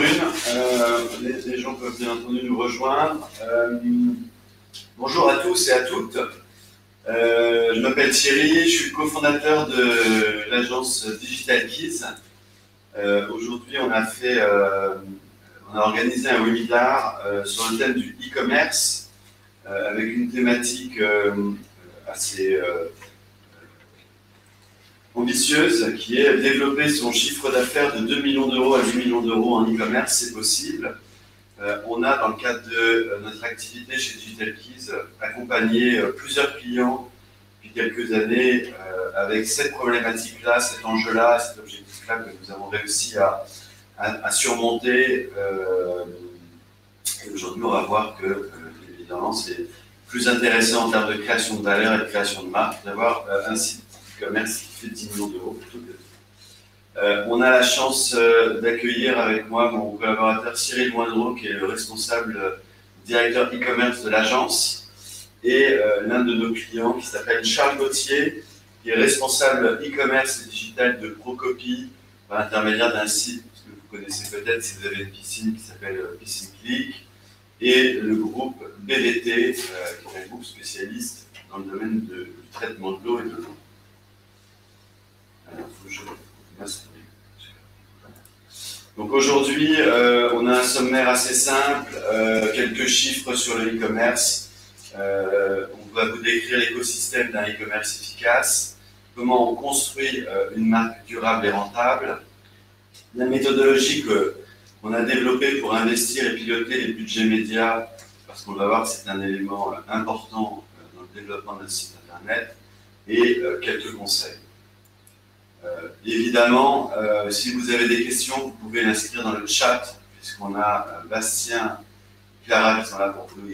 prendre une. Les gens peuvent bien entendu nous rejoindre. Bonjour à tous et à toutes. Je m'appelle Thierry, je suis le cofondateur de l'agence Digital Keys. Aujourd'hui, on a organisé un webinaire sur le thème du e-commerce avec une thématique assez ambitieuse qui est développer son chiffre d'affaires de 2 millions d'euros à 10 millions d'euros en e-commerce, c'est possible. On a, dans le cadre de notre activité chez Digital Keys, accompagné plusieurs clients depuis quelques années avec cette problématique-là, cet enjeu-là, cet objectif-là que nous avons réussi à surmonter. Et aujourd'hui, on va voir que, évidemment, c'est plus intéressant en termes de création de valeur et de création de marque d'avoir un site e-commerce qui fait 10 millions d'euros plutôt que on a la chance d'accueillir avec moi mon collaborateur Cyril Moindreau, qui est le responsable directeur e-commerce de l'agence, et l'un de nos clients qui s'appelle Charles Gauthier, qui est responsable e-commerce et digital de Procopie par l'intermédiaire d'un site que vous connaissez peut-être si vous avez une piscine qui s'appelle Piscine Click, et le groupe BVT, qui est un groupe spécialiste dans le domaine du traitement de l'eau et de l'eau. Alors, donc aujourd'hui, on a un sommaire assez simple, quelques chiffres sur le e-commerce. On va vous décrire l'écosystème d'un e-commerce efficace, comment on construit une marque durable et rentable, la méthodologie qu'on a développée pour investir et piloter les budgets médias, parce qu'on va voir que c'est un élément important dans le développement d'un site internet, et quelques conseils. Évidemment, si vous avez des questions, vous pouvez l'inscrire dans le chat, puisqu'on a Bastien et Clara qui sont là pour vous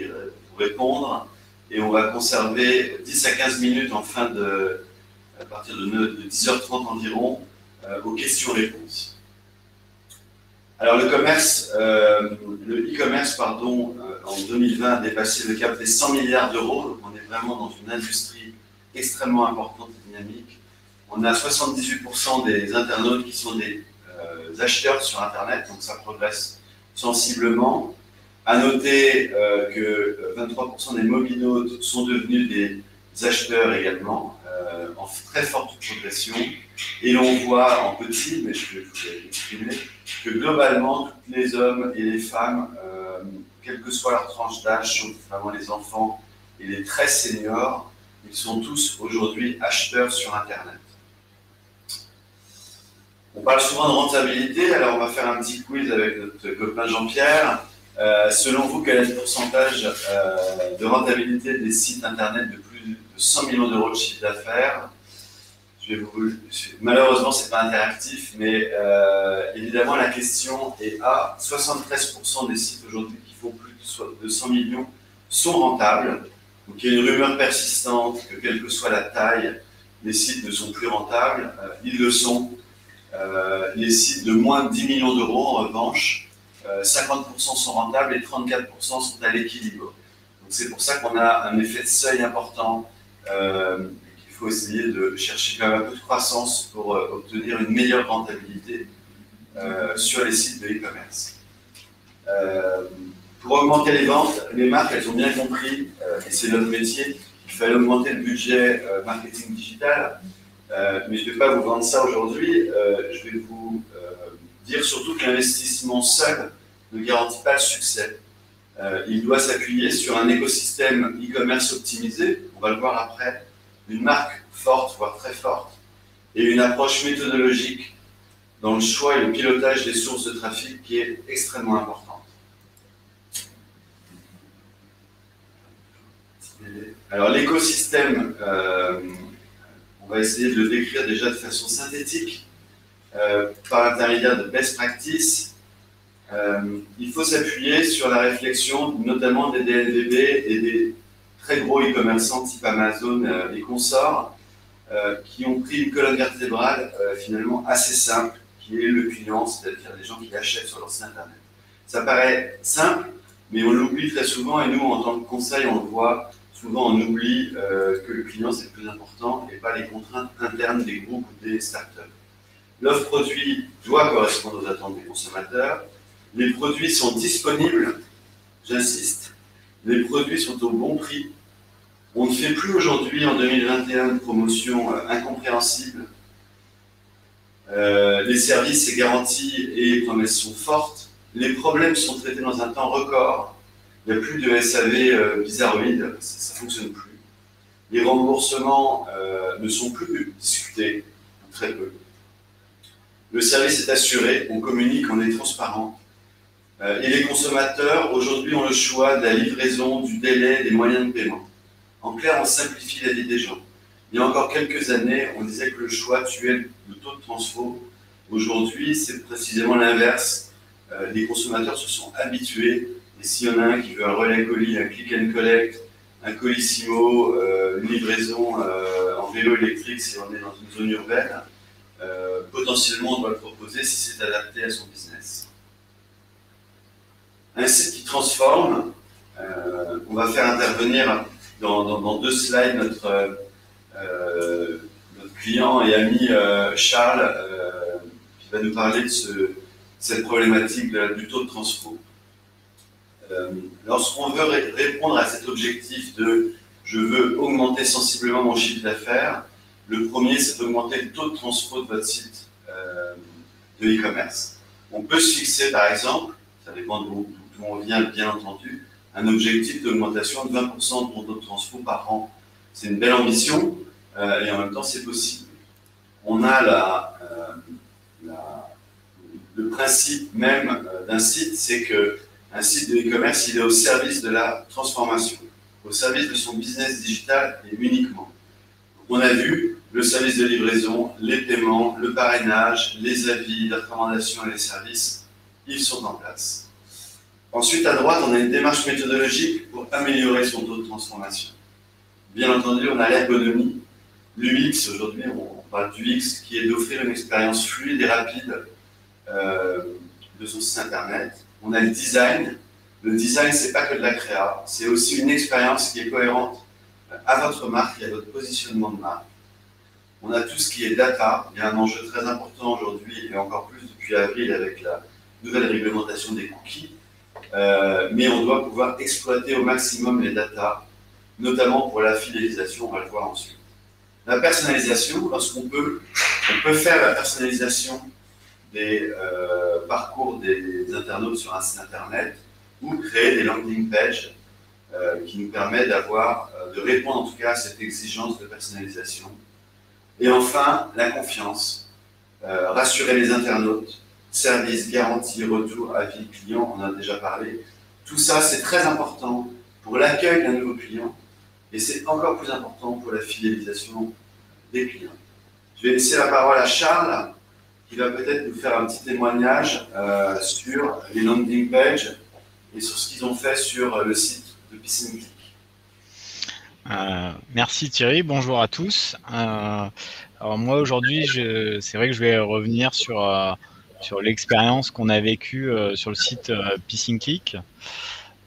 répondre. Et on va conserver 10 à 15 minutes à partir de 10h30 environ, aux questions-réponses. Alors le e-commerce, en 2020 a dépassé le cap des 100 milliards d'euros. Donc on est vraiment dans une industrie extrêmement importante et dynamique. On a 78% des internautes qui sont des acheteurs sur Internet, donc ça progresse sensiblement. À noter que 23% des mobinautes sont devenus des acheteurs également, en très forte progression. Et l'on voit en petit, mais je vais vous l'exprimer, que globalement, tous les hommes et les femmes, quelle que soit leur tranche d'âge, sauf vraiment les enfants et les très seniors, ils sont tous aujourd'hui acheteurs sur Internet. On parle souvent de rentabilité, alors on va faire un petit quiz avec notre copain Jean-Pierre. Selon vous, quel est le pourcentage de rentabilité des sites internet de plus de 100 millions d'euros de chiffre d'affaires? Malheureusement, ce n'est pas interactif, mais évidemment, la question est à 73% des sites aujourd'hui qui font plus de 100 millions sont rentables. Donc il y a une rumeur persistante que, quelle que soit la taille, les sites ne sont plus rentables. Ils le sont. Les sites de moins de 10 millions d'euros, en revanche, 50% sont rentables et 34% sont à l'équilibre. Donc c'est pour ça qu'on a un effet de seuil important, qu'il faut essayer de chercher quand même un peu de croissance pour obtenir une meilleure rentabilité sur les sites de e-commerce. Pour augmenter les ventes, les marques, elles ont bien compris, et c'est notre métier, qu'il fallait augmenter le budget marketing digital. Mais je ne vais pas vous vendre ça aujourd'hui, je vais vous dire surtout que l'investissement seul ne garantit pas le succès. Il doit s'appuyer sur un écosystème e-commerce optimisé, on va le voir après, une marque forte, voire très forte, et une approche méthodologique dans le choix et le pilotage des sources de trafic qui est extrêmement importante. Alors l'écosystème, on va essayer de le décrire déjà de façon synthétique par l'intermédiaire de best practice. Il faut s'appuyer sur la réflexion notamment des DNVB et des très gros e-commerçants type Amazon et consorts qui ont pris une colonne vertébrale finalement assez simple qui est le client, c'est-à-dire les gens qui achètent sur leur site internet. Ça paraît simple, mais on l'oublie très souvent et nous en tant que conseil on le voit. Souvent, on oublie que le client, c'est le plus important et pas les contraintes internes des groupes ou des startups. L'offre produit doit correspondre aux attentes des consommateurs. Les produits sont disponibles, j'insiste, les produits sont au bon prix. On ne fait plus aujourd'hui, en 2021, de promotion incompréhensible. Les services et garanties et les promesses sont fortes. Les problèmes sont traités dans un temps record. Il n'y a plus de SAV bizarroïdes, ça ne fonctionne plus. Les remboursements ne sont plus discutés, très peu. Le service est assuré, on communique, on est transparent. Et les consommateurs, aujourd'hui, ont le choix de la livraison, du délai, des moyens de paiement. En clair, on simplifie la vie des gens. Il y a encore quelques années, on disait que le choix tuait le taux de transfo. Aujourd'hui, c'est précisément l'inverse. Les consommateurs se sont habitués. Et s'il y en a un qui veut un relais colis, un click and collect, un colissimo, une livraison en vélo électrique si on est dans une zone urbaine, potentiellement on doit le proposer si c'est adapté à son business. Un site qui transforme, on va faire intervenir dans 2 slides notre client et ami Charles, qui va nous parler de cette problématique du taux de transfo. Lorsqu'on veut répondre à cet objectif de « je veux augmenter sensiblement mon chiffre d'affaires », le premier, c'est d'augmenter le taux de transfo de votre site de e-commerce. On peut se fixer, par exemple, ça dépend d'où on vient, bien entendu, un objectif d'augmentation de 20% de mon taux de transfo par an. C'est une belle ambition, et en même temps, c'est possible. On a le principe même d'un site, c'est qu'un site de e-commerce, il est au service de la transformation, au service de son business digital et uniquement. On a vu le service de livraison, les paiements, le parrainage, les avis, les recommandations et les services, ils sont en place. Ensuite, à droite, on a une démarche méthodologique pour améliorer son taux de transformation. Bien entendu, on a l'ergonomie, l'UX, aujourd'hui on parle d'UX, qui est d'offrir une expérience fluide et rapide de son site internet. On a le design. Le design, c'est pas que de la créa, c'est aussi une expérience qui est cohérente à votre marque et à votre positionnement de marque. On a tout ce qui est data. Il y a un enjeu très important aujourd'hui, et encore plus depuis avril avec la nouvelle réglementation des cookies. Mais on doit pouvoir exploiter au maximum les data, notamment pour la fidélisation, on va le voir ensuite. La personnalisation, lorsqu'on peut, on peut faire la personnalisation des parcours des internautes sur un site internet ou créer des landing pages qui nous permettent de répondre en tout cas à cette exigence de personnalisation. Et enfin, la confiance. Rassurer les internautes, service, garantie, retour, avis, client, on en a déjà parlé. Tout ça, c'est très important pour l'accueil d'un nouveau client et c'est encore plus important pour la fidélisation des clients. Je vais laisser la parole à Charles qui va peut-être nous faire un petit témoignage sur les landing pages et sur ce qu'ils ont fait sur le site de PissingClick. Merci Thierry, bonjour à tous. Alors moi aujourd'hui, c'est vrai que je vais revenir sur l'expérience qu'on a vécue sur le site PissingClick.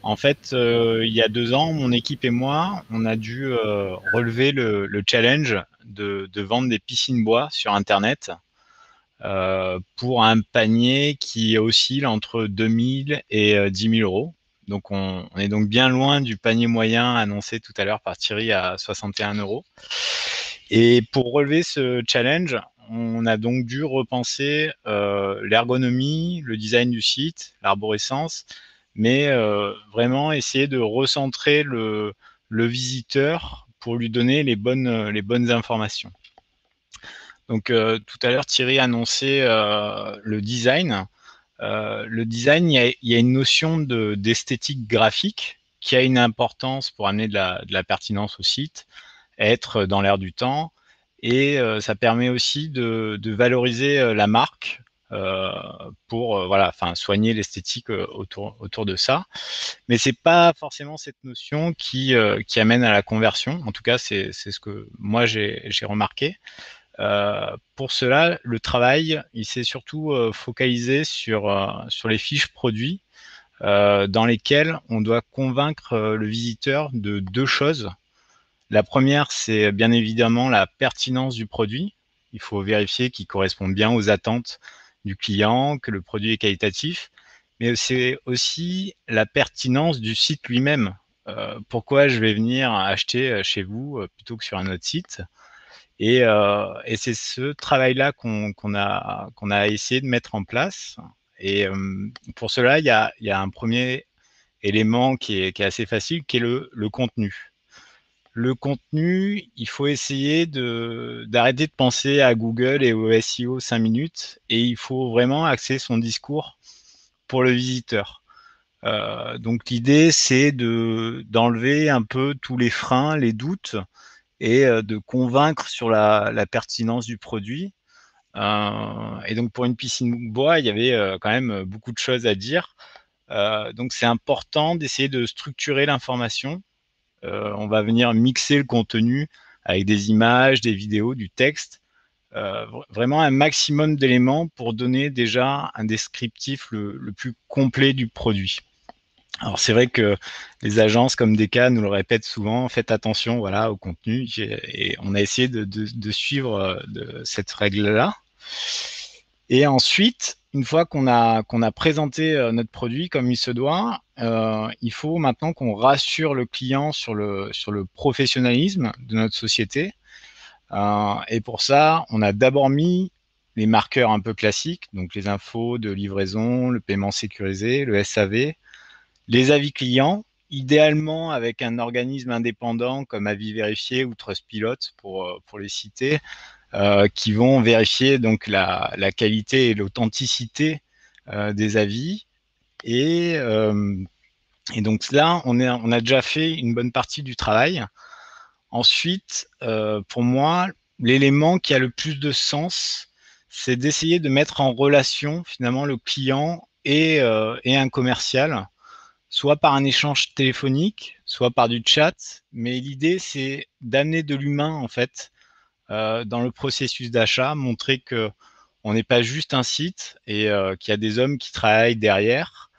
En fait, il y a 2 ans, mon équipe et moi, on a dû relever le challenge de vendre des piscines bois sur Internet pour un panier qui oscille entre 2 000 et 10 000 euros. Donc, on est donc bien loin du panier moyen annoncé tout à l'heure par Thierry à 61 euros. Et pour relever ce challenge, on a donc dû repenser l'ergonomie, le design du site, l'arborescence, mais vraiment essayer de recentrer le visiteur pour lui donner les bonnes informations. Donc, tout à l'heure, Thierry a annoncé le design. Le design, il y a une notion d'esthétique graphique qui a une importance pour amener de la pertinence au site, être dans l'air du temps, et ça permet aussi de valoriser la marque pour voilà, soigner l'esthétique autour de ça. Mais c'est pas forcément cette notion qui amène à la conversion. En tout cas, c'est ce que moi j'ai remarqué. Pour cela, le travail, il s'est surtout focalisé sur les fiches produits dans lesquelles on doit convaincre le visiteur de 2 choses. La première, c'est bien évidemment la pertinence du produit. Il faut vérifier qu'il correspond bien aux attentes du client, que le produit est qualitatif. mais c'est aussi la pertinence du site lui-même. Pourquoi je vais venir acheter chez vous plutôt que sur un autre site? Et c'est ce travail-là qu'on a essayé de mettre en place. Et pour cela, il y a un premier élément qui est assez facile, qui est le contenu. Le contenu, il faut essayer d'arrêter de penser à Google et au SEO 5 minutes, et il faut vraiment axer son discours pour le visiteur. Donc l'idée, c'est d'enlever un peu tous les freins, les doutes, et de convaincre sur la pertinence du produit. Et donc pour une piscine bois, il y avait quand même beaucoup de choses à dire. Donc c'est important d'essayer de structurer l'information. On va venir mixer le contenu avec des images, des vidéos, du texte. Vraiment un maximum d'éléments pour donner déjà un descriptif le plus complet du produit. Alors c'est vrai que les agences comme Deka nous le répètent souvent, faites attention voilà, au contenu, et on a essayé de suivre cette règle-là. Et ensuite, une fois qu'on a présenté notre produit comme il se doit, il faut maintenant qu'on rassure le client sur le professionnalisme de notre société. Et pour ça, on a d'abord mis les marqueurs un peu classiques, donc les infos de livraison, le paiement sécurisé, le SAV, les avis clients, idéalement avec un organisme indépendant comme Avis Vérifié ou Trustpilot pour les citer, qui vont vérifier donc la qualité et l'authenticité des avis. Et, euh, et donc là, on a déjà fait une bonne partie du travail. Ensuite, pour moi, l'élément qui a le plus de sens, c'est d'essayer de mettre en relation finalement le client et un commercial, soit par un échange téléphonique, soit par du chat. Mais l'idée, c'est d'amener de l'humain en fait dans le processus d'achat, montrer que on n'est pas juste un site et qu'il y a des hommes qui travaillent derrière.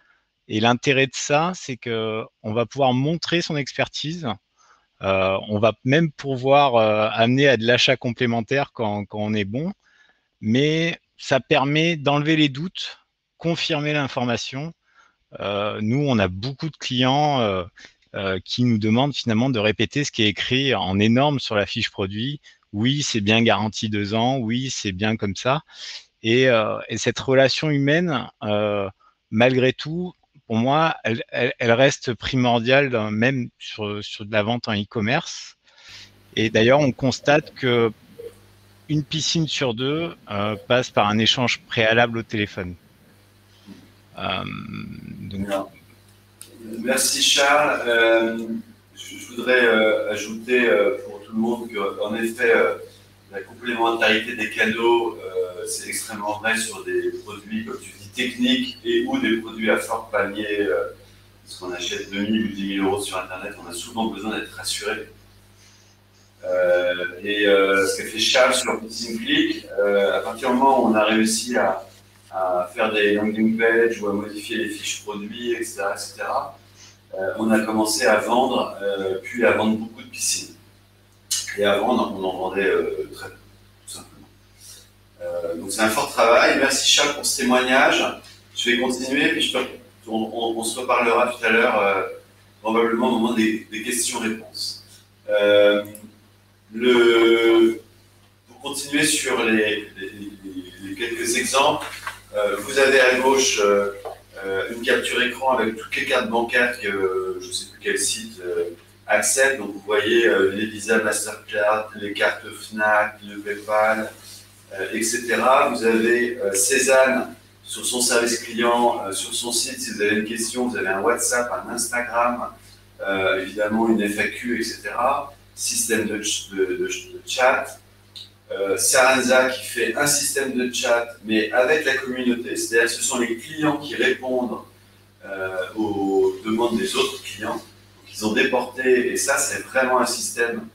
Et l'intérêt de ça, c'est que on va pouvoir montrer son expertise. On va même pouvoir amener à de l'achat complémentaire quand on est bon, mais ça permet d'enlever les doutes, confirmer l'information. Nous, on a beaucoup de clients qui nous demandent finalement de répéter ce qui est écrit en énorme sur la fiche produit. Oui, c'est bien garanti 2 ans. Oui, c'est bien comme ça. Et cette relation humaine, malgré tout, pour moi, elle reste primordiale, même sur de la vente en e-commerce. Et d'ailleurs, on constate que une piscine sur deux passe par un échange préalable au téléphone. Donc, Merci Charles. Je voudrais ajouter pour tout le monde qu'en effet, la complémentarité des canaux, c'est extrêmement vrai sur des produits, comme tu dis, techniques et ou des produits à fort panier. Parce qu'on achète 2000 ou 10 000 euros sur Internet, on a souvent besoin d'être rassuré. Ce qu'a fait Charles sur Piscine Click, à partir du moment où on a réussi à faire des landing pages ou à modifier les fiches produits, etc., on a commencé à vendre, puis à vendre beaucoup de piscines. Et avant, on en vendait très peu, tout simplement. Donc c'est un fort travail. Merci Charles pour ce témoignage. Je vais continuer, puis on se reparlera tout à l'heure, probablement au moment des questions-réponses. Pour continuer sur les quelques exemples, vous avez à gauche une capture écran avec toutes les cartes bancaires que je ne sais plus quel site accepte. Donc vous voyez les Visa, Mastercard, les cartes Fnac, le PayPal, etc. Vous avez Cézanne sur son service client, sur son site. Si vous avez une question, vous avez un WhatsApp, un Instagram, évidemment une FAQ, etc. Système de chat. Saranza qui fait un système de chat, mais avec la communauté, c'est-à-dire que ce sont les clients qui répondent aux demandes des autres clients. Donc, ils ont déporté, et ça, c'est vraiment un système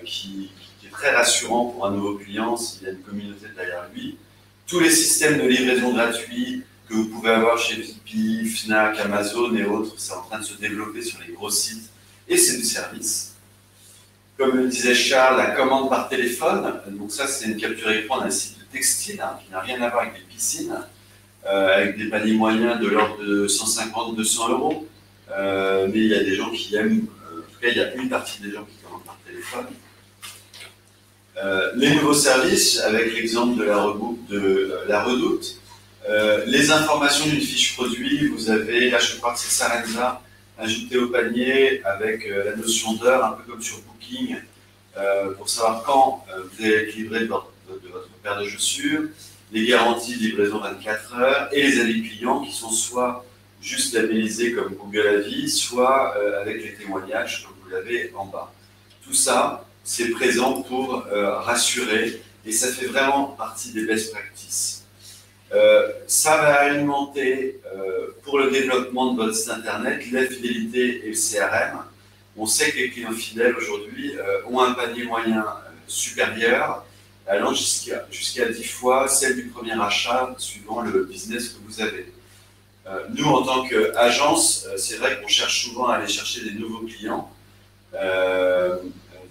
qui est très rassurant pour un nouveau client s'il y a une communauté derrière lui. Tous les systèmes de livraison gratuits que vous pouvez avoir chez Vipi, Fnac, Amazon et autres, c'est en train de se développer sur les gros sites, et c'est du service. Comme le disait Charles, la commande par téléphone, donc ça c'est une capture écran d'un site de textile qui n'a rien à voir avec des piscines. avec des paniers moyens de l'ordre de 150-200 euros. Mais il y a des gens qui aiment, en tout cas, il y a une partie des gens qui commandent par téléphone. Les nouveaux services, avec l'exemple de la Redoute, les informations d'une fiche produit, vous avez, là je crois que c'est Sarenza, ajouté au panier avec la notion d'heure, un peu comme sur Booking, pour savoir quand vous allez être livré de votre paire de chaussures, les garanties de livraison 24 heures et les avis clients qui sont soit juste labellisés comme Google Avis, soit avec les témoignages comme vous l'avez en bas. Tout ça, c'est présent pour rassurer et ça fait vraiment partie des best practices. Ça va alimenter pour le développement de votre site internet la fidélité et le CRM. On sait que les clients fidèles aujourd'hui ont un panier moyen supérieur, allant jusqu'à 10 fois celle du premier achat suivant le business que vous avez. Nous, en tant qu'agence, c'est vrai qu'on cherche souvent à aller chercher des nouveaux clients.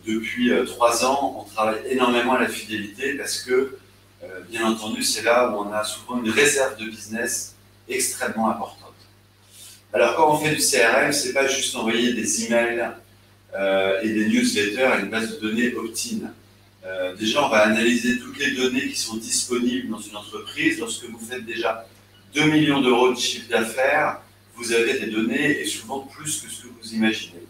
Depuis 3 ans, on travaille énormément à la fidélité parce que, bien entendu, c'est là où on a souvent une réserve de business extrêmement importante. Alors, quand on fait du CRM, c'est pas juste envoyer des emails et des newsletters à une base de données opt-in. Déjà, on va analyser toutes les données qui sont disponibles dans une entreprise. Lorsque vous faites déjà 2 millions d'euros de chiffre d'affaires, vous avez des données et souvent plus que ce que vous imaginez.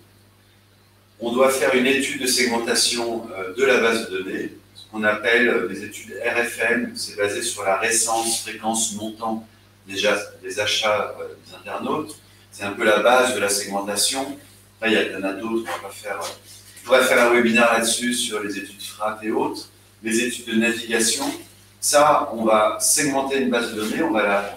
On doit faire une étude de segmentation de la base de données, ce qu'on appelle des études RFM. C'est basé sur la récence, fréquence, montant des achats des internautes. C'est un peu la base de la segmentation. Après, il y en a d'autres. On pourrait faire un webinaire là-dessus sur les études FRAT et autres. Les études de navigation. Ça, on va segmenter une base de données, on va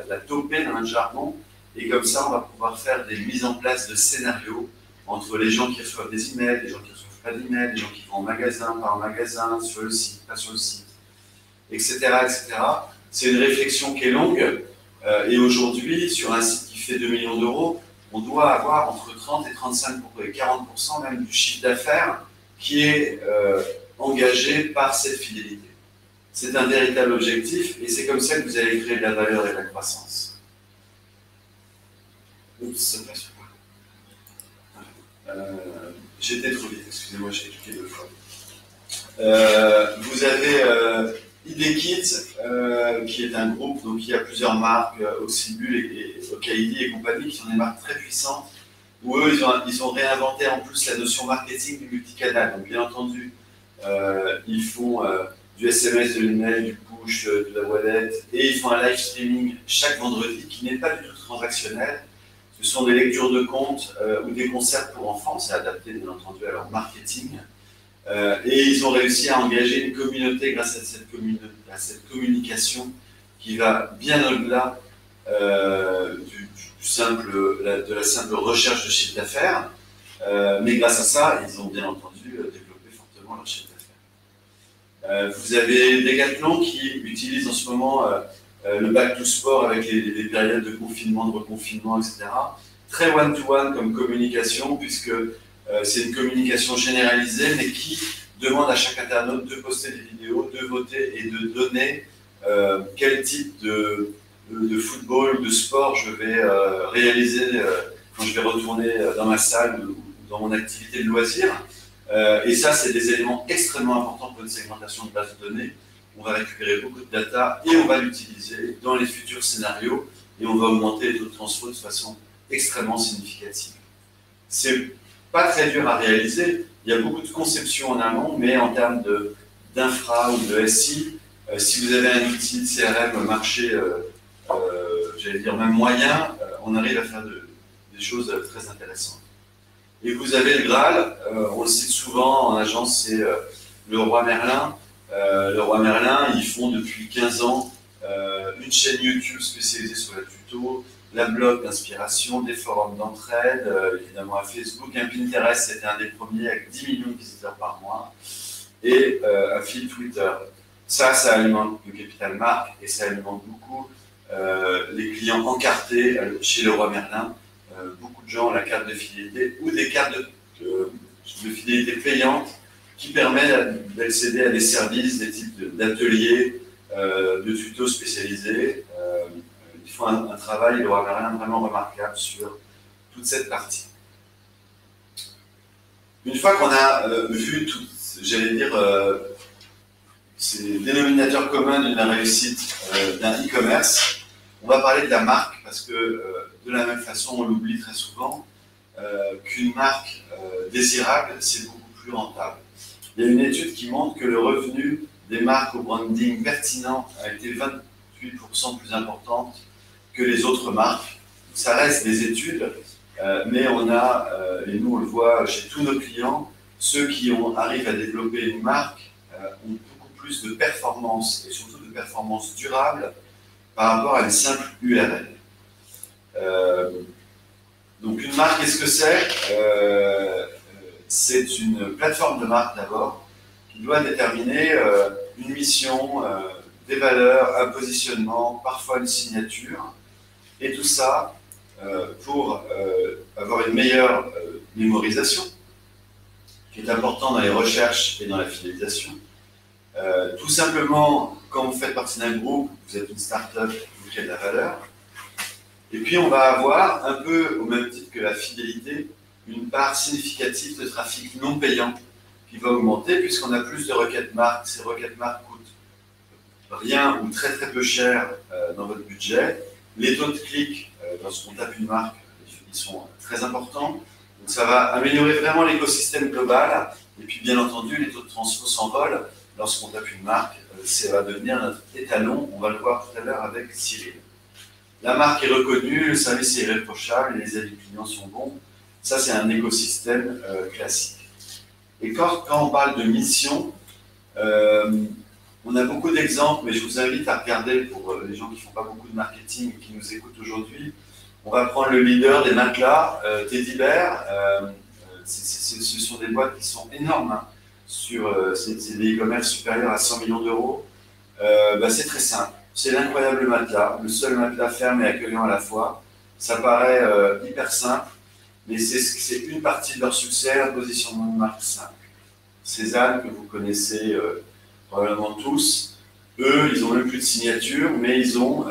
la toper dans un jargon, et comme ça, on va pouvoir faire des mises en place de scénarios entre les gens qui reçoivent des emails, les gens qui ne reçoivent pas d'emails, les gens qui vont en magasin, pas en magasin, sur le site, pas sur le site, etc. etc. C'est une réflexion qui est longue, et aujourd'hui, sur un site qui fait 2 millions d'euros, on doit avoir entre 30 et 35% et 40% même du chiffre d'affaires qui est engagé par cette fidélité. C'est un véritable objectif et c'est comme ça que vous allez créer de la valeur et de la croissance. Oups, ça passe pas. J'étais trop vite, excusez-moi, j'ai cliqué 2 fois. Vous avez IDKit, qui est un groupe, donc il y a plusieurs marques, Oxybul et Okaidi et compagnie, qui sont des marques très puissantes, où eux, ils ont réinventé en plus la notion marketing du multicanal. Donc bien entendu, ils font du SMS, de l'email, du push, de la wallet, et ils font un live streaming chaque vendredi qui n'est pas du tout transactionnel. Ce sont des lectures de comptes ou des concerts pour enfants, c'est adapté bien entendu à leur marketing. Et ils ont réussi à engager une communauté grâce à cette communication qui va bien au-delà de la simple recherche de chiffre d'affaires. Mais grâce à ça, ils ont bien entendu développé fortement leur chiffre d'affaires. Vous avez Decathlon qui utilise en ce moment le back to sport avec les périodes de confinement, de reconfinement, etc. Très one-to-one comme communication, puisque c'est une communication généralisée, mais qui demande à chaque internaute de poster des vidéos, de voter et de donner quel type de football ou de sport je vais réaliser quand je vais retourner dans ma salle ou dans mon activité de loisir. Et ça, c'est des éléments extrêmement importants pour une segmentation de base de données. On va récupérer beaucoup de data et on va l'utiliser dans les futurs scénarios et on va augmenter les taux de transfert de façon extrêmement significative. C'est pas très dur à réaliser. Il y a beaucoup de conceptions en amont, mais en termes d'infra ou de SI, si vous avez un outil de CRM marché, j'allais dire même moyen, on arrive à faire des choses très intéressantes. Et vous avez le Graal, on le cite souvent en agence, c'est le Roi Merlin. Le Roi Merlin, ils font depuis 15 ans une chaîne YouTube spécialisée sur la tuto, la blog d'inspiration, des forums d'entraide, évidemment à Facebook, un Pinterest, c'était un des premiers avec 10 millions de visiteurs par mois, et un fil Twitter. Ça alimente le capital marque et ça alimente beaucoup les clients encartés chez le Roi Merlin. Beaucoup de gens ont la carte de fidélité ou des cartes de fidélité payantes qui permettent d'accéder à des services, des types d'ateliers, de tutos spécialisés ils font un travail vraiment remarquable sur toute cette partie. Une fois qu'on a vu tout, j'allais dire, ces dénominateurs communs d'une réussite d'un e-commerce, on va parler de la marque, parce que de la même façon, on l'oublie très souvent, qu'une marque désirable, c'est beaucoup plus rentable. Il y a une étude qui montre que le revenu des marques au branding pertinent a été 28% plus importante que les autres marques. Ça reste des études, mais on a, et nous on le voit chez tous nos clients, ceux qui arrivent à développer une marque ont beaucoup plus de performance, et surtout de performance durable, par rapport à une simple URL. Donc une marque, qu'est-ce que c'est? C'est une plateforme de marque d'abord, qui doit déterminer une mission, des valeurs, un positionnement, parfois une signature, et tout ça pour avoir une meilleure mémorisation, qui est important dans les recherches et dans la fidélisation. Tout simplement, quand vous faites partie d'un groupe, vous êtes une start-up, vous créez de la valeur. Et puis on va avoir, un peu au même titre que la fidélité, une part significative de trafic non payant qui va augmenter puisqu'on a plus de requêtes marques. Ces requêtes marques coûtent rien ou très très peu cher dans votre budget. Les taux de clic, lorsqu'on tape une marque, ils sont très importants. Donc ça va améliorer vraiment l'écosystème global. Et puis bien entendu, les taux de transfo s'envolent. Lorsqu'on tape une marque, ça va devenir notre étalon. On va le voir tout à l'heure avec Cyril. La marque est reconnue, le service est irréprochable, les avis clients sont bons. Ça, c'est un écosystème classique. Et quand on parle de mission, on a beaucoup d'exemples, mais je vous invite à regarder pour les gens qui ne font pas beaucoup de marketing et qui nous écoutent aujourd'hui. On va prendre le leader des matelas, Teddy Bear. Ce sont des boîtes qui sont énormes. Hein, c'est des e-commerce supérieurs à 100 millions d'euros. C'est très simple. C'est l'incroyable matelas, le seul matelas ferme et accueillant à la fois. Ça paraît hyper simple, mais c'est une partie de leur succès, la positionnement de marque simple. Cézanne, que vous connaissez probablement tous, eux, ils n'ont même plus de signature, mais ils ont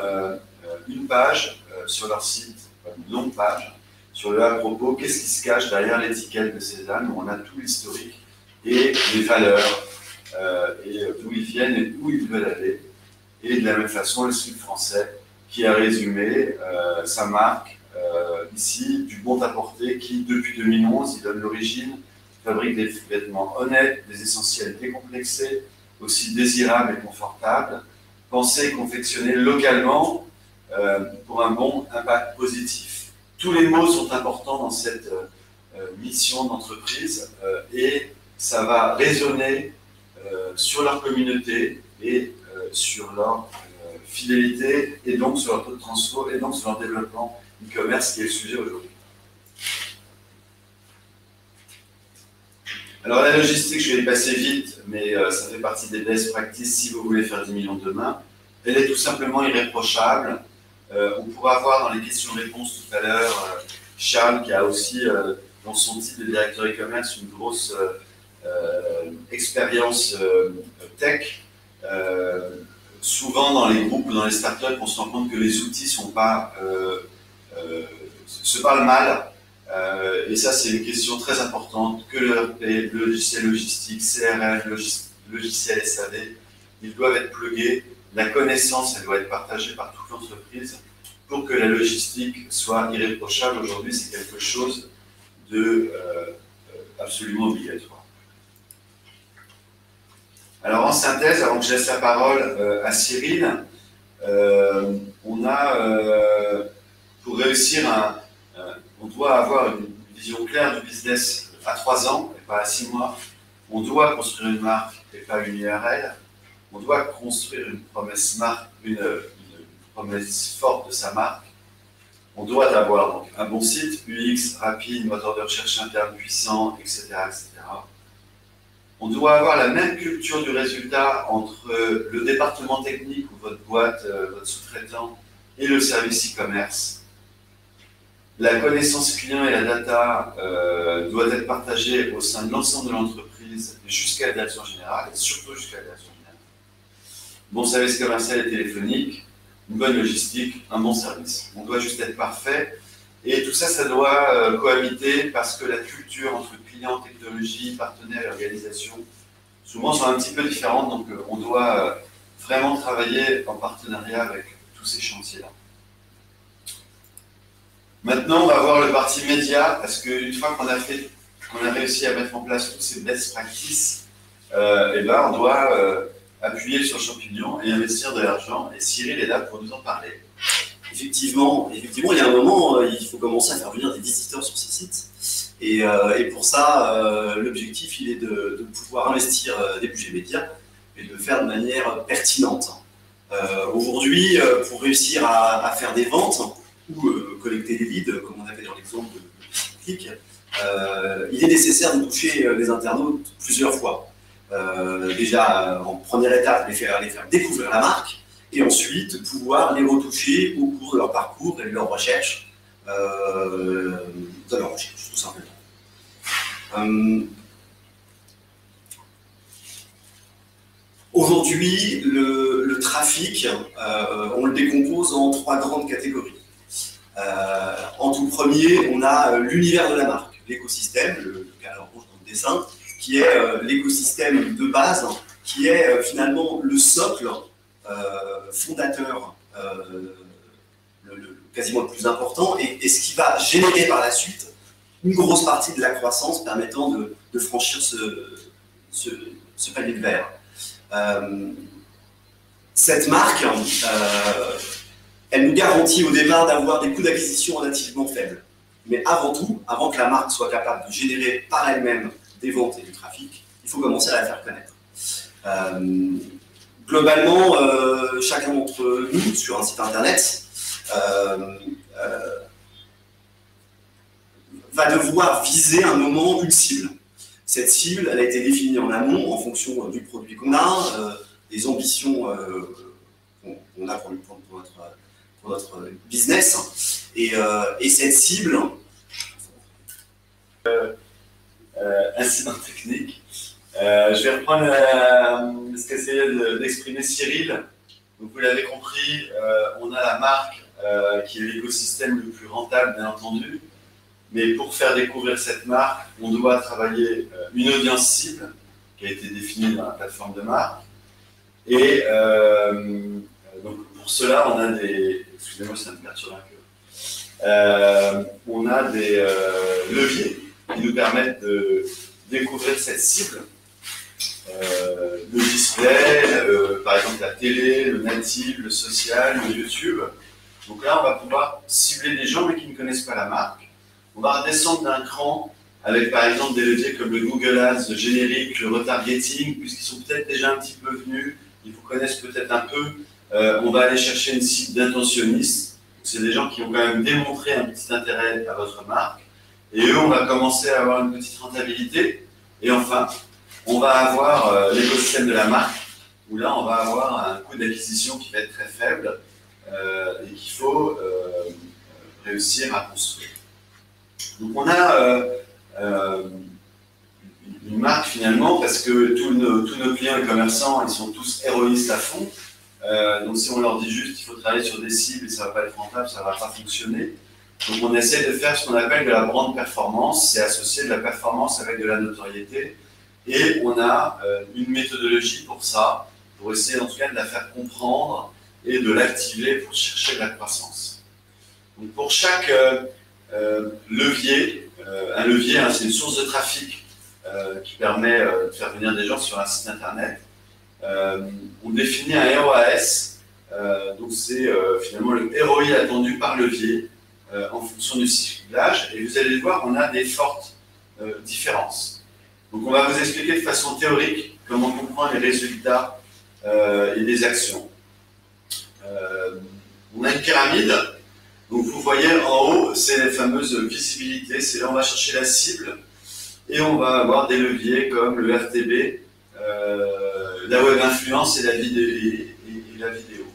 une page sur leur site, une longue page, sur le à propos, qu'est-ce qui se cache derrière l'étiquette de Cézanne, où on a tout l'historique et les valeurs, et d'où ils viennent et où ils veulent aller. Et de la même façon, le Slip français, qui a résumé sa marque, ici, du bon à porter, qui, depuis 2011, il donne l'origine, fabrique des vêtements honnêtes, des essentiels décomplexés, aussi désirables et confortables, pensés et confectionnés localement pour un bon impact positif. Tous les mots sont importants dans cette mission d'entreprise et ça va résonner sur leur communauté et sur leur fidélité et donc sur leur taux de transfo et donc sur leur développement e-commerce qui est le sujet aujourd'hui. Alors la logistique, je vais y passer vite, mais ça fait partie des best practices si vous voulez faire 10 millions demain. Elle est tout simplement irréprochable. On pourra voir dans les questions-réponses tout à l'heure Charles qui a aussi dans son titre de directeur e-commerce une grosse expérience tech. Souvent dans les groupes ou dans les startups, on se rend compte que les outils se parlent mal. Et ça, c'est une question très importante. Que le ERP, le logiciel logistique, CRM, logiciel SAV, ils doivent être plugués. La connaissance, elle doit être partagée par toute l'entreprise pour que la logistique soit irréprochable. Aujourd'hui, c'est quelque chose de absolument obligatoire. Alors, en synthèse, avant que je laisse la parole à Cyril, on a, pour réussir, on doit avoir une vision claire du business à 3 ans et pas à 6 mois. On doit construire une marque et pas une URL. On doit construire une promesse une promesse forte de sa marque. On doit avoir donc un bon site, UX, rapide, moteur de recherche interne puissant, etc., etc. On doit avoir la même culture du résultat entre le département technique ou votre boîte, votre sous-traitant, et le service e-commerce. La connaissance client et la data doivent être partagées au sein de l'ensemble de l'entreprise jusqu'à la direction générale, et surtout jusqu'à la direction générale. Bon service commercial et téléphonique, une bonne logistique, un bon service. On doit juste être parfait. Et tout ça, ça doit cohabiter parce que la culture entre clients, technologie, partenaires et organisation, souvent sont un petit peu différentes. Donc, on doit vraiment travailler en partenariat avec tous ces chantiers-là. Maintenant, on va voir le parti média, parce qu'une fois qu'on a réussi à mettre en place toutes ces best practices, et ben, on doit appuyer sur le champignon et investir de l'argent. Et Cyril est là pour nous en parler. Effectivement, il y a un moment, il faut commencer à faire venir des visiteurs sur ces sites. Et pour ça, l'objectif, il est de pouvoir investir des budgets médias et de le faire de manière pertinente. Aujourd'hui, pour réussir à faire des ventes ou collecter des leads, comme on a fait dans l'exemple de Click, il est nécessaire de toucher les internautes plusieurs fois. Déjà, en première étape, les faire découvrir la marque, et ensuite pouvoir les retoucher au cours de leur parcours et de leur recherche, tout simplement. Aujourd'hui, le trafic, on le décompose en 3 grandes catégories. En tout premier, on a l'univers de la marque, l'écosystème, le cadre rouge dans le dessin, qui est l'écosystème de base, qui est finalement le socle fondateur, quasiment le plus important, et ce qui va générer par la suite une grosse partie de la croissance permettant de franchir ce palier de verre. Cette marque, elle nous garantit au départ d'avoir des coûts d'acquisition relativement faibles. Mais avant tout, avant que la marque soit capable de générer par elle-même des ventes et du trafic, il faut commencer à la faire connaître. Globalement, chacun d'entre nous, sur un site internet, va devoir viser un moment une cible. Cette cible, elle a été définie en amont en fonction du produit qu'on a, des ambitions qu'on a pour notre business. Et cette cible... incident technique. Je vais reprendre ce qu'essayait d'exprimer Cyril. Donc, vous l'avez compris, on a la marque qui est l'écosystème le plus rentable, bien entendu. Mais pour faire découvrir cette marque, on doit travailler une audience cible qui a été définie dans la plateforme de marque. Et donc pour cela, on a des... Excusez-moi, ça me perturbe un peu. On a des leviers qui nous permettent de découvrir cette cible. Le display, par exemple la télé, le natif, le social, le YouTube. Donc là, on va pouvoir cibler des gens mais qui ne connaissent pas la marque. On va redescendre d'un cran avec par exemple des leviers comme le Google Ads, le générique, le retargeting, puisqu'ils sont peut-être déjà un petit peu venus, ils vous connaissent peut-être un peu. On va aller chercher une cible d'intentionnistes. C'est des gens qui ont quand même démontré un petit intérêt à votre marque. Et eux, on va commencer à avoir une petite rentabilité. Et enfin, on va avoir l'écosystème de la marque, où là, on va avoir un coût d'acquisition qui va être très faible et qu'il faut réussir à construire. Donc on a une marque finalement parce que tous nos clients et commerçants, ils sont tous héroïstes à fond. Donc si on leur dit juste qu'il faut travailler sur des cibles et ça ne va pas être rentable, ça ne va pas fonctionner. Donc on essaie de faire ce qu'on appelle de la brand performance, c'est associer de la performance avec de la notoriété. Et on a une méthodologie pour ça, pour essayer en tout cas de la faire comprendre et de l'activer pour chercher de la croissance. Donc pour chaque levier, un levier, hein, c'est une source de trafic qui permet de faire venir des gens sur un site internet. On définit un ROAS, donc c'est finalement le ROI attendu par levier en fonction du ciblage. Et vous allez le voir, on a des fortes différences. Donc on va vous expliquer de façon théorique comment comprendre les résultats et les actions. On a une pyramide. Donc vous voyez en haut, c'est les fameuses visibilités, c'est là où on va chercher la cible et on va avoir des leviers comme le RTB, la web influence et la vidéo.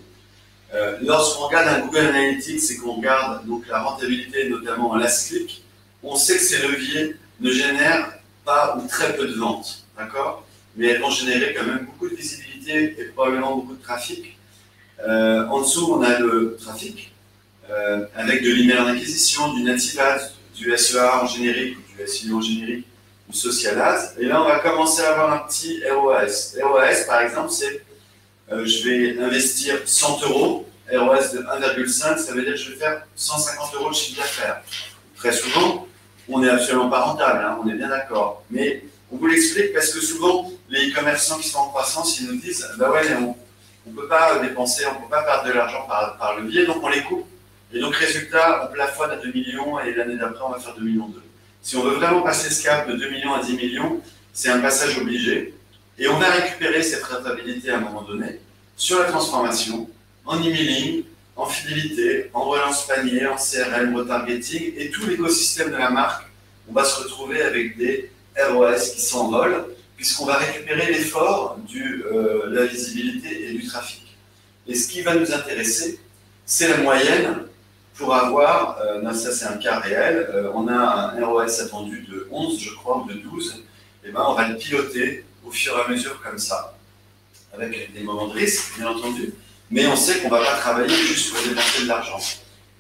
Lorsqu'on regarde un Google Analytics et qu'on regarde donc la rentabilité, notamment en last click, on sait que ces leviers ne génèrent pas ou très peu de ventes, d'accord? Mais elles vont générer quand même beaucoup de visibilité et probablement beaucoup de trafic. En dessous, on a le trafic, avec de l'email en acquisition, du native ads, du SEA en générique, ou du SEO en générique, du social ads. Et là, on va commencer à avoir un petit ROAS. ROAS, par exemple, c'est je vais investir 100 euros, ROAS de 1,5, ça veut dire que je vais faire 150 euros de chiffre d'affaires. Très souvent, on n'est absolument pas rentable, hein, on est bien d'accord. Mais on vous l'explique parce que souvent, les e-commerçants qui sont en croissance, ils nous disent bah ouais, mais on ne peut pas dépenser, on ne peut pas perdre de l'argent par levier, donc on les coupe. Et donc, résultat, on plafonne à 2 millions et l'année d'après, on va faire 2,2 millions. Si on veut vraiment passer ce cap de 2 millions à 10 millions, c'est un passage obligé. Et on a récupéré cette rentabilité à un moment donné sur la transformation, en emailing, en fidélité, en relance panier, en CRM, retargeting et tout l'écosystème de la marque. On va se retrouver avec des ROS qui s'envolent puisqu'on va récupérer l'effort de la visibilité et du trafic. Et ce qui va nous intéresser, c'est la moyenne pour avoir, ça c'est un cas réel, on a un ROS attendu de 11, je crois, ou de 12, et ben on va le piloter au fur et à mesure comme ça, avec des moments de risque, bien entendu, mais on sait qu'on ne va pas travailler juste pour dépenser de l'argent.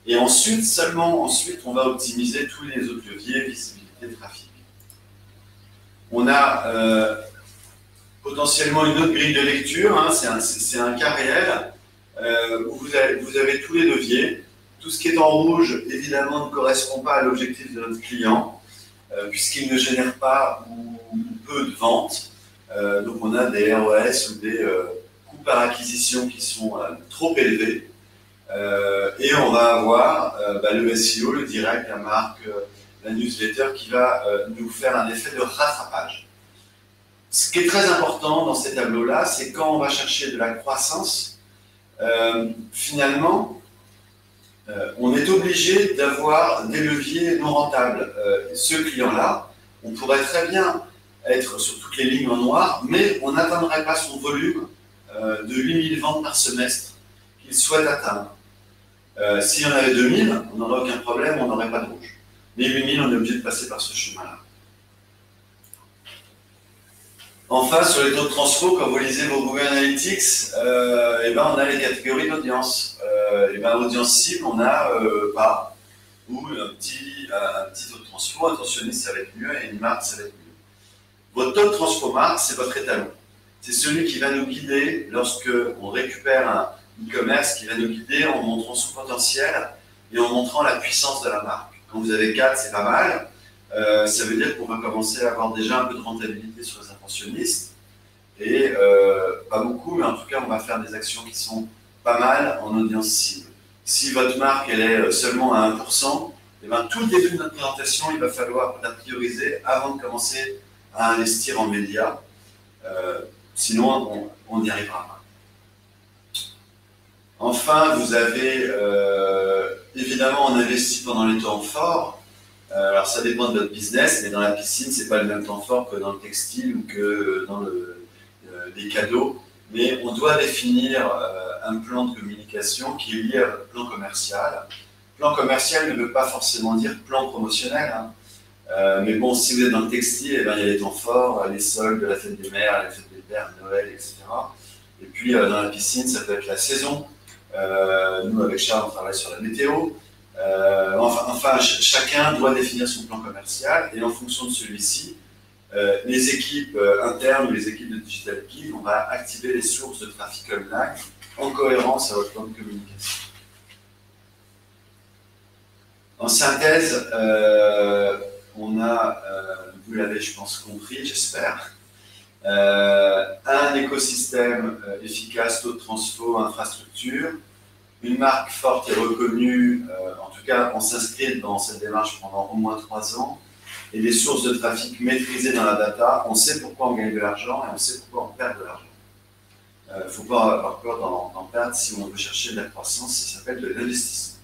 Et ensuite, seulement ensuite, on va optimiser tous les autres leviers, visibilité, trafic. On a potentiellement une autre grille de lecture, hein, c'est un cas réel, où vous avez tous les leviers. Tout ce qui est en rouge, évidemment, ne correspond pas à l'objectif de notre client, puisqu'il ne génère pas ou peu de ventes. Donc on a des ROS ou des coûts par acquisition qui sont trop élevés. Et on va avoir le SEO, le direct, la marque, la newsletter qui va nous faire un effet de rattrapage. Ce qui est très important dans ces tableaux-là, c'est quand on va chercher de la croissance, finalement, on est obligé d'avoir des leviers non rentables. Ce client-là, on pourrait très bien être sur toutes les lignes en noir, mais on n'atteindrait pas son volume de 8000 ventes par semestre qu'il souhaite atteindre. S'il y en avait 2000, on n'aurait aucun problème, on n'aurait pas de rouge. Mais 8000, on est obligé de passer par ce chemin-là. Enfin, sur les taux de transfo, quand vous lisez vos Google Analytics, on a les catégories d'audience. Audience cible, on n'a pas. Ou un petit taux de transfo, intentionniste, ça va être mieux, et une marque, ça va être mieux. Votre taux de transfo marque, c'est votre étalon. C'est celui qui va nous guider lorsque on récupère un e-commerce, qui va nous guider en montrant son potentiel et en montrant la puissance de la marque. Quand vous avez 4, c'est pas mal. Ça veut dire qu'on va commencer à avoir déjà un peu de rentabilité sur les intentionnistes. Et pas beaucoup, mais en tout cas, on va faire des actions qui sont pas mal en audience cible. Si votre marque elle est seulement à 1%, et tout le début de notre présentation, il va falloir la prioriser avant de commencer à investir en médias. Sinon, on n'y arrivera pas. Enfin, vous avez, évidemment, on investit pendant les temps forts. Alors, ça dépend de votre business, mais dans la piscine, ce n'est pas le même temps fort que dans le textile ou que dans les cadeaux. Mais on doit définir un plan de communication qui est lié à votre plan commercial. Plan commercial ne veut pas forcément dire plan promotionnel. Hein. Mais bon, si vous êtes dans le textile, il y a les temps forts, les soldes, la fête des mères, la fête des pères, Noël, etc. Et puis dans la piscine, ça peut être la saison. Nous, avec Charles, on travaille sur la météo. Chacun doit définir son plan commercial et en fonction de celui-ci, les équipes internes ou les équipes de Digital Key, on va activer les sources de trafic online en cohérence à votre plan de communication. En synthèse, on a, vous l'avez je pense compris, j'espère, un écosystème efficace, taux de transfo, infrastructure, une marque forte et reconnue, en tout cas on s'inscrit dans cette démarche pendant au moins 3 ans, et des sources de trafic maîtrisées dans la data, on sait pourquoi on gagne de l'argent et on sait pourquoi on perd de l'argent. Il ne faut pas avoir peur d'en perdre si on veut chercher de la croissance, ça s'appelle de l'investissement.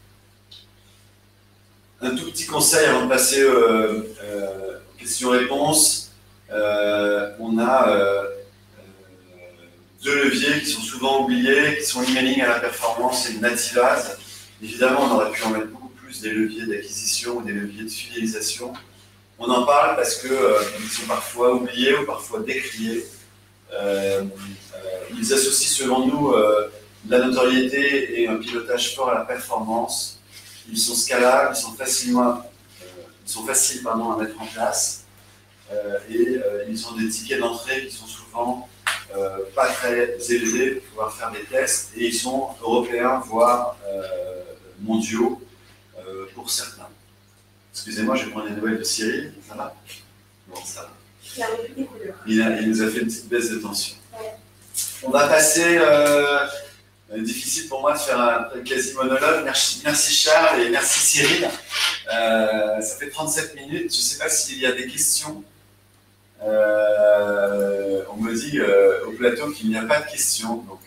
Un tout petit conseil avant de passer aux questions-réponses. On a 2 leviers qui sont souvent oubliés, qui sont l'emailing à la performance et le native ads. Évidemment, on aurait pu en mettre beaucoup plus des leviers d'acquisition ou des leviers de fidélisation. On en parle parce qu'ils sont parfois oubliés ou parfois décriés. Ils associent selon nous de la notoriété et un pilotage fort à la performance. Ils sont scalables, ils sont faciles à mettre en place et ils ont des tickets d'entrée qui sont souvent pas très élevés pour pouvoir faire des tests et ils sont européens, voire mondiaux pour certains. Excusez-moi, je vais prendre les nouvelles de Cyril, ça va? Bon, ça va. Il nous a fait une petite baisse de tension. Ouais. On va passer, difficile pour moi de faire un quasi-monologue. Merci Charles et merci Cyril. Ça fait 37 minutes, je ne sais pas s'il y a des questions. On me dit au plateau qu'il n'y a pas de questions, donc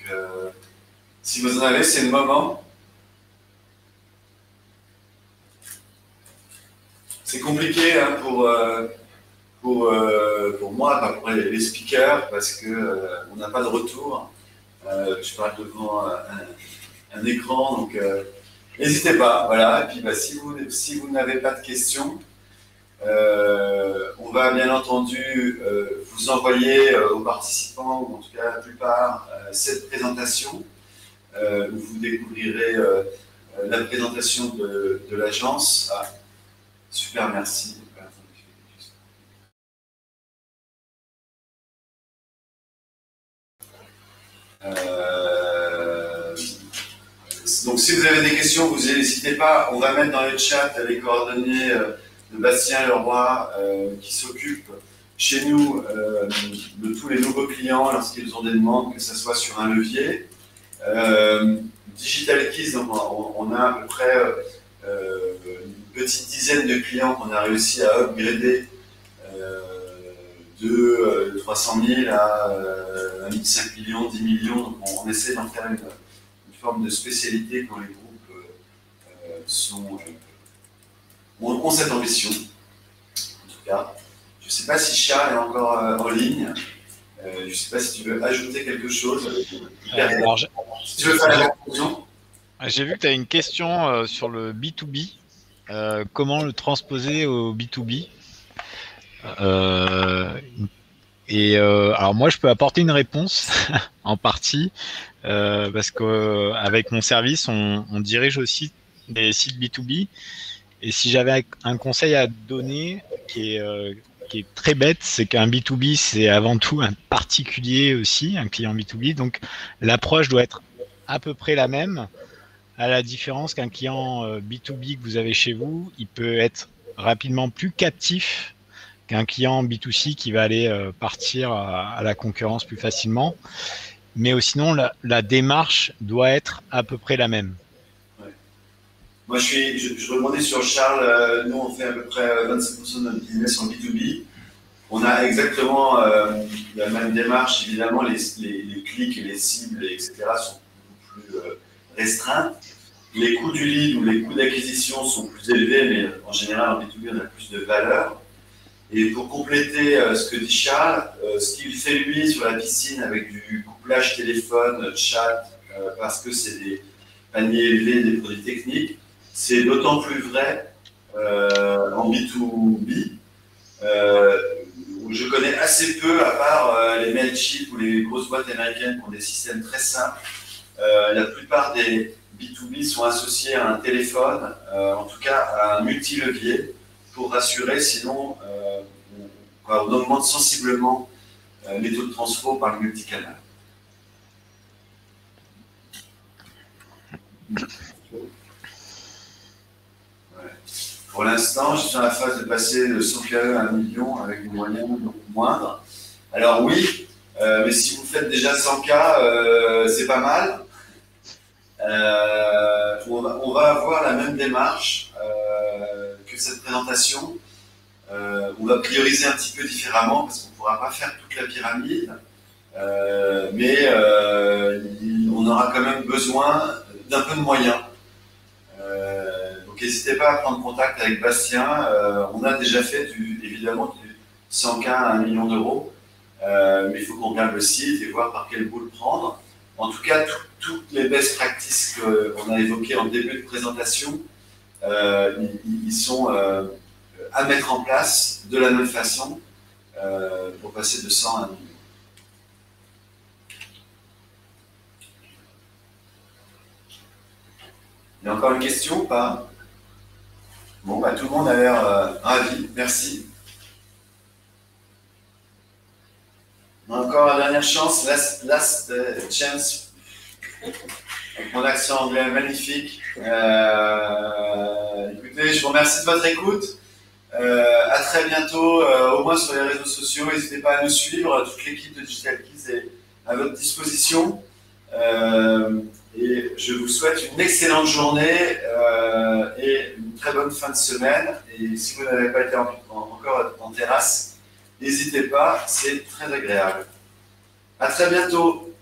si vous en avez, c'est le moment. C'est compliqué hein, pour moi, pas pour les speakers, parce qu'on n'a pas de retour. Je parle devant un écran, donc n'hésitez pas. Voilà. Et puis, si vous n'avez pas de questions, on va bien entendu vous envoyer aux participants, ou en tout cas à la plupart, cette présentation où vous découvrirez la présentation de l'agence. Ah, super, merci. Donc si vous avez des questions, vous n'hésitez pas, on va mettre dans le chat les coordonnées de Bastien Leroy qui s'occupe chez nous de tous les nouveaux clients lorsqu'ils ont des demandes, que ce soit sur un levier. Digital Keys, donc on a à peu près une petite dizaine de clients qu'on a réussi à upgrader de 300 000 à 5 millions, 10 millions. Donc on essaie d'en faire une forme de spécialité quand les groupes ont cette ambition. En tout cas, je ne sais pas si Charles est encore en ligne. Je ne sais pas si tu veux ajouter quelque chose. Si tu veux faire la conclusion. J'ai vu que tu as une question sur le B2B. Comment le transposer au B2B? Alors moi, je peux apporter une réponse en partie parce qu'avec mon service, on dirige aussi des sites B2B. Et si j'avais un conseil à donner qui est très bête, c'est qu'un B2B, c'est avant tout un particulier aussi, un client B2B. Donc l'approche doit être à peu près la même, à la différence qu'un client B2B que vous avez chez vous, il peut être rapidement plus captif qu'un client B2C qui va aller partir à la concurrence plus facilement. Mais sinon, la démarche doit être à peu près la même. Ouais. Moi, je rebondis sur Charles. Nous, on fait à peu près 25% de notre business en B2B. On a exactement la même démarche. Évidemment, les clics et les cibles, etc., sont beaucoup plus restreintes. Les coûts du lead ou les coûts d'acquisition sont plus élevés, mais en général, en B2B, on a plus de valeur. Et pour compléter ce que dit Charles, ce qu'il fait lui sur la piscine avec du couplage téléphone, chat, parce que c'est des paniers élevés, des produits techniques, c'est d'autant plus vrai en B2B, où je connais assez peu, à part les Mailchimp ou les grosses boîtes américaines qui ont des systèmes très simples. La plupart des B2B sont associés à un téléphone, en tout cas à un multilevier, pour rassurer, sinon on augmente sensiblement les taux de transfo par le multicanal. Ouais. Pour l'instant, je suis dans la phase de passer de 100 KE à 1 million avec une moyenne moindre. Alors oui, mais si vous faites déjà 100K, c'est pas mal. On va avoir la même démarche que cette présentation. On va prioriser un petit peu différemment parce qu'on ne pourra pas faire toute la pyramide, mais on aura quand même besoin d'un peu de moyens. Donc n'hésitez pas à prendre contact avec Bastien. On a déjà fait évidemment du 100K à 1 million d'euros, mais il faut qu'on regarde le site et voir par quel bout le prendre. En tout cas, toutes les best practices qu'on a évoquées en début de présentation, ils sont à mettre en place de la même façon pour passer de 100 à 1 million. Il y a encore une question ou pas? Bon, bah, tout le monde a l'air ravi. Merci. On a encore la dernière chance, last chance. Avec mon accent anglais magnifique. Écoutez, je vous remercie de votre écoute. À très bientôt, au moins sur les réseaux sociaux. N'hésitez pas à nous suivre. Toute l'équipe de Digital Keys est à votre disposition. Et je vous souhaite une excellente journée et une très bonne fin de semaine. Et si vous n'avez pas été encore en terrasse, n'hésitez pas, c'est très agréable. À très bientôt.